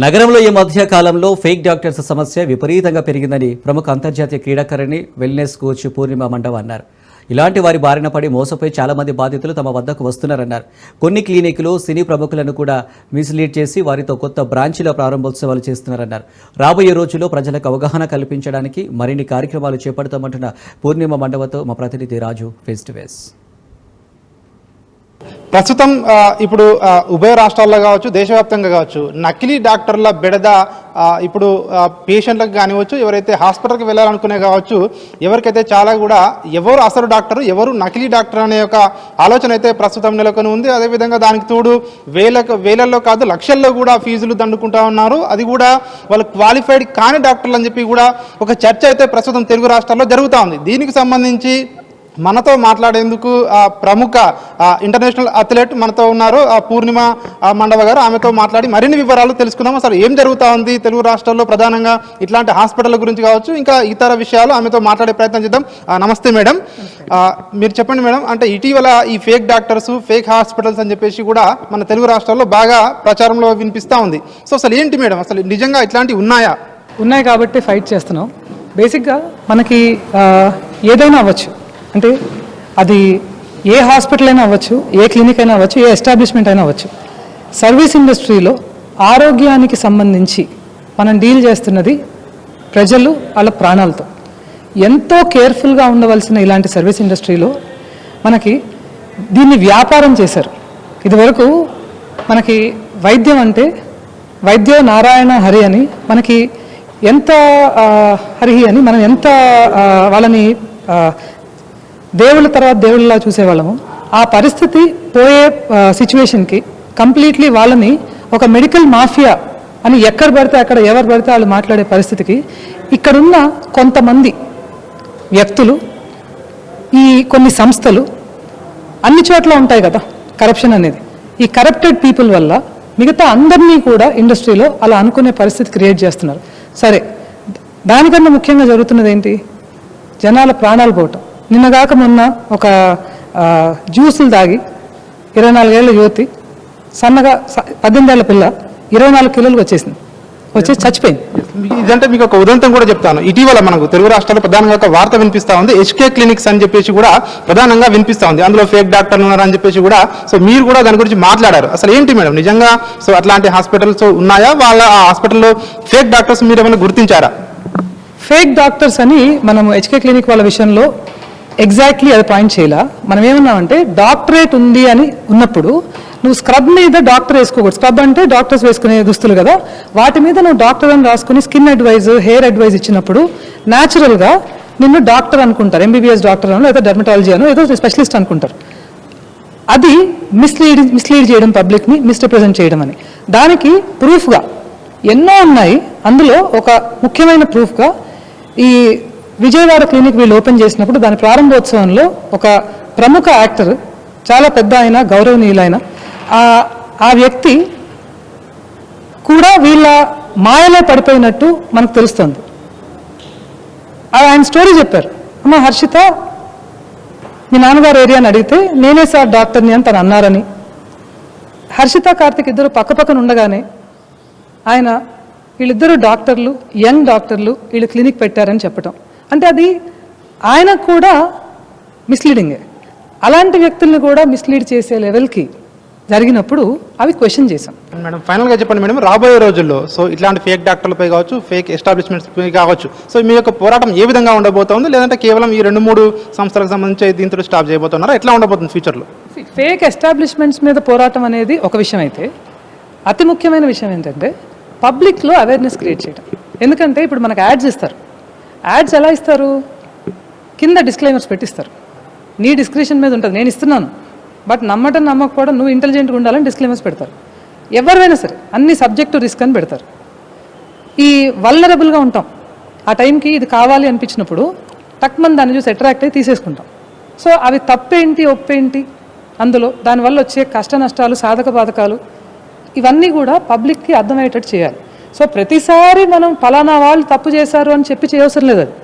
నగరంలో ఈ మధ్య కాలంలో ఫేక్ డాక్టర్స్ సమస్య విపరీతంగా పెరిగిందని ప్రముఖ అంతర్జాతీయ క్రీడాకారిణి వెల్నెస్ కోచ్ పూర్ణిమ మండవ అన్నారు. ఇలాంటి వారి బారిన పడి మోసపోయి చాలా మంది బాధితులు తమ వద్దకు వస్తున్నారన్నారు. కొన్ని క్లినిక్లు సినీ ప్రముఖులను కూడా మిస్లీడ్ చేసి వారితో కొత్త బ్రాంచీల ప్రారంభోత్సవాలు చేస్తున్నారన్నారు. రాబోయే రోజుల్లో ప్రజలకు అవగాహన కల్పించడానికి మరిన్ని కార్యక్రమాలు చేపడతామంటున్న పూర్ణిమ మండవతో మా ప్రతినిధి రాజు ఫేస్ టు ఫేస్. ప్రస్తుతం ఇప్పుడు ఉభయ రాష్ట్రాల్లో కావచ్చు, దేశవ్యాప్తంగా కావచ్చు, నకిలీ డాక్టర్ల బెడద ఇప్పుడు పేషెంట్లకు కానివచ్చు, ఎవరైతే హాస్పిటల్కి వెళ్ళాలనుకునే కావచ్చు, ఎవరికైతే చాలా కూడా ఎవరు అసలు డాక్టర్, ఎవరు నకిలీ డాక్టర్ అనే ఒక ఆలోచన అయితే ప్రస్తుతం నెలకొని ఉంది. అదేవిధంగా దానికి తోడు వేలల్లో కాదు లక్షల్లో కూడా ఫీజులు దండుకుంటా ఉన్నారు. అది కూడా వాళ్ళు క్వాలిఫైడ్ కాని డాక్టర్లు అని చెప్పి కూడా ఒక చర్చ అయితే ప్రస్తుతం తెలుగు రాష్ట్రాల్లో జరుగుతూ ఉంది. దీనికి సంబంధించి మనతో మాట్లాడేందుకు ప్రముఖ ఇంటర్నేషనల్ అథ్లెట్ మనతో ఉన్నారు, పూర్ణిమ మండవ గారు. ఆమెతో మాట్లాడి మరిన్ని వివరాలు తెలుసుకుందాం. అసలు ఏం జరుగుతూ ఉంది తెలుగు రాష్ట్రాల్లో, ప్రధానంగా ఇట్లాంటి హాస్పిటల్ గురించి కావచ్చు, ఇంకా ఇతర విషయాలు ఆమెతో మాట్లాడే ప్రయత్నం చేద్దాం. నమస్తే మేడం, మీరు చెప్పండి మేడం. అంటే ఇటీవల ఈ ఫేక్ డాక్టర్స్, ఫేక్ హాస్పిటల్స్ అని చెప్పేసి కూడా మన తెలుగు రాష్ట్రాల్లో బాగా ప్రచారంలో వినిపిస్తూ ఉంది. సో అసలు ఏంటి మేడం, అసలు నిజంగా ఇట్లాంటివి ఉన్నాయా? ఉన్నాయి కాబట్టి ఫైట్ చేస్తున్నాం. బేసిక్గా మనకి ఏదైనా అవ్వచ్చు, అంటే అది ఏ హాస్పిటల్ అయినా అవ్వచ్చు, ఏ క్లినిక్ అయినా అవ్వచ్చు, ఏ ఎస్టాబ్లిష్మెంట్ అయినా అవ్వచ్చు. సర్వీస్ ఇండస్ట్రీలో ఆరోగ్యానికి సంబంధించి మనం డీల్ చేస్తున్నది ప్రజలు వాళ్ళ ప్రాణాలతో. ఎంతో కేర్ఫుల్గా ఉండవలసిన ఇలాంటి సర్వీస్ ఇండస్ట్రీలో మనకి దీన్ని వ్యాపారం చేశారు. ఇదివరకు మనకి వైద్యం అంటే వైద్యో నారాయణ హరి అని, మనకి ఎంత హరి అని మనం ఎంత వాళ్ళని దేవుళ్ళ తర్వాత దేవుళ్ళలా చూసేవాళ్ళము. ఆ పరిస్థితి పోయే సిచ్యువేషన్కి కంప్లీట్లీ వాళ్ళని ఒక మెడికల్ మాఫియా అని ఎక్కడ పడితే అక్కడ ఎవరు పడితే వాళ్ళు మాట్లాడే పరిస్థితికి ఇక్కడున్న కొంతమంది వ్యక్తులు, ఈ కొన్ని సంస్థలు అన్ని చోట్ల ఉంటాయి కదా కరప్షన్ అనేది. ఈ కరప్టెడ్ పీపుల్ వల్ల మిగతా అందరినీ కూడా ఇండస్ట్రీలో అలా అనుకునే పరిస్థితి క్రియేట్ చేస్తున్నారు. సరే, దానికన్నా ముఖ్యంగా జరుగుతున్నది ఏంటి? జనాల ప్రాణాలు పోవటం. నిన్నగాక మొన్న ఒక జ్యూసులు తాగి 24 ఏళ్ళ యువతి, సన్నగా 18 ఏళ్ల పిల్ల 24 కిలోలకు వచ్చేసి చచ్చిపోయింది. ఇదంటే మీకు ఒక ఉదంతం కూడా చెప్తాను. ఇటీవల మనకు తెలుగు రాష్ట్రాల్లో ప్రధానంగా ఒక వార్త వినిపిస్తూ ఉంది. HK క్లినిక్స్ అని చెప్పేసి కూడా ప్రధానంగా వినిపిస్తూ ఉంది. అందులో ఫేక్ డాక్టర్లు ఉన్నారని చెప్పేసి కూడా, సో మీరు కూడా దాని గురించి మాట్లాడారు. అసలు ఏంటి మేడం నిజంగా సో అట్లాంటి హాస్పిటల్స్ ఉన్నాయా? వాళ్ళ ఆ హాస్పిటల్లో ఫేక్ డాక్టర్స్ మీరు ఏమైనా గుర్తించారా? ఫేక్ డాక్టర్స్ అని మనం HK క్లినిక్ వాళ్ళ విషయంలో ఎగ్జాక్ట్లీ అది పాయింట్ చేయాల. మనం ఏమన్నామంటే డాక్టరేట్ ఉంది అని ఉన్నప్పుడు నువ్వు స్క్రబ్ మీద డాక్టర్ వేసుకోకూడదు. స్క్రబ్ అంటే డాక్టర్స్ వేసుకునే దుస్తులు కదా, వాటి మీద నువ్వు డాక్టర్ అని రాసుకుని స్కిన్ అడ్వైజ్, హెయిర్ అడ్వైజ్ ఇచ్చినప్పుడు న్యాచురల్గా నిన్ను డాక్టర్ అనుకుంటారు. MBBS డాక్టర్ అనో లేదా డెర్మటాలజీ అనో ఏదో స్పెషలిస్ట్ అనుకుంటారు. అది మిస్లీడ్ చేయడం, పబ్లిక్ని మిస్రిప్రజెంట్ చేయడం అని. దానికి ప్రూఫ్గా ఎన్నో ఉన్నాయి. అందులో ఒక ముఖ్యమైన ప్రూఫ్గా ఈ విజయవాడ క్లినిక్ వీళ్ళు ఓపెన్ చేసినప్పుడు దాని ప్రారంభోత్సవంలో ఒక ప్రముఖ యాక్టర్, చాలా పెద్ద ఆయన, గౌరవనీయులైన ఆ వ్యక్తి కూడా వీళ్ళ మాయలో పడిపోయినట్టు మనకు తెలుస్తుంది. ఆయన స్టోరీ చెప్పారు. అమ్మ హర్షిత, మీ నాన్నగారు ఏరియాని అడిగితే నేనే సార్ డాక్టర్ని అని తను అన్నారని. హర్షిత, కార్తిక్ ఇద్దరు పక్కపక్కన ఉండగానే ఆయన వీళ్ళిద్దరూ డాక్టర్లు, యంగ్ డాక్టర్లు, వీళ్ళు క్లినిక్ పెట్టారని చెప్పటం అంటే అది ఆయనకు కూడా మిస్లీడింగే. అలాంటి వ్యక్తుల్ని కూడా మిస్లీడ్ చేసే లెవెల్కి జరిగినప్పుడు అవి క్వశ్చన్ చేశాం. మేడం ఫైనల్గా చెప్పండి మేడం, రాబోయే రోజుల్లో సో ఇట్లాంటి ఫేక్ డాక్టర్లపై కావచ్చు, ఫేక్ ఎస్టాబ్లిష్మెంట్స్ కావచ్చు, సో మీ యొక్క పోరాటం ఏ విధంగా ఉండబోతోంది? లేదంటే కేవలం ఈ 2-3 సంస్థలకు సంబంధించి దీంతో స్టాప్ చేయబోతున్నారా? ఎట్లా ఉండబోతుంది ఫ్యూచర్లో? ఫేక్ ఎస్టాబ్లిష్మెంట్స్ మీద పోరాటం అనేది ఒక విషయం అయితే, అతి ముఖ్యమైన విషయం ఏంటంటే పబ్లిక్లో అవేర్నెస్ క్రియేట్ చేయడం. ఎందుకంటే ఇప్పుడు మనకు యాడ్స్ ఇస్తారు. యాడ్స్ ఎలా ఇస్తారు? కింద డిస్క్లైమర్స్ పెట్టిస్తారు. నీ డిస్క్రిప్షన్ మీద ఉంటుంది, నేను ఇస్తున్నాను, బట్ నమ్మకపోవడం, నువ్వు ఇంటెలిజెంట్గా ఉండాలని డిస్క్లైమర్స్ పెడతారు. ఎవరైనా సరే అన్ని సబ్జెక్టు రిస్క్ అని పెడతారు. ఈ వల్నరబుల్గా ఉంటాం. ఆ టైంకి ఇది కావాలి అనిపించినప్పుడు టక్మని దాన్ని చూసి అట్రాక్ట్ అయ్యి తీసేసుకుంటాం. సో అవి తప్పేంటి, ఒప్పేంటి, అందులో దానివల్ల వచ్చే కష్ట నష్టాలు, సాధక బాధకాలు, ఇవన్నీ కూడా పబ్లిక్కి అర్థమయ్యేటట్టు చేయాలి. సో ప్రతిసారి మనం ఫలానా వాళ్ళు తప్పు చేశారు అని చెప్పి చేయవసరం లేదు. అది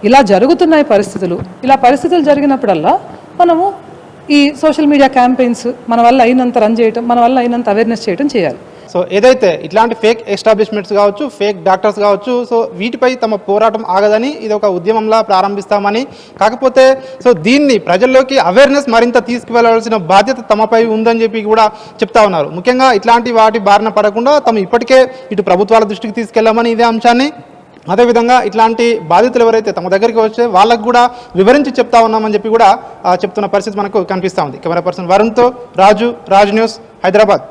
ఇలా జరుగుతున్నాయి పరిస్థితులు. ఇలా పరిస్థితులు జరిగినప్పుడల్లా మనము ఈ సోషల్ మీడియా క్యాంపెయిన్స్ మన వల్ల అయినంత రన్ చేయటం, మన వల్ల అయినంత అవేర్నెస్ చేయటం చేయాలి. సో ఏదైతే ఇట్లాంటి ఫేక్ ఎస్టాబ్లిష్మెంట్స్ కావచ్చు, ఫేక్ డాక్టర్స్ కావచ్చు, సో వీటిపై తమ పోరాటం ఆగదని, ఇది ఒక ఉద్యమంలా ప్రారంభిస్తామని, కాకపోతే సో దీన్ని ప్రజల్లోకి అవేర్నెస్ మరింత తీసుకువెళ్లాల్సిన బాధ్యత తమపై ఉందని చెప్పి కూడా చెప్తా ఉన్నారు. ముఖ్యంగా ఇట్లాంటి వాటి బారిన పడకుండా తాము ఇప్పటికే ఇటు ప్రభుత్వాల దృష్టికి తీసుకెళ్లామని ఇదే అంశాన్ని, అదేవిధంగా ఇట్లాంటి బాధితులు ఎవరైతే తమ దగ్గరికి వచ్చే వాళ్ళకు కూడా వివరించి చెప్తా ఉన్నామని చెప్పి కూడా చెప్తున్న పరిస్థితి మనకు కనిపిస్తూ ఉంది. కెమెరా పర్సన్ వరుణ్తో రాజు, రాజ్ న్యూస్, హైదరాబాద్.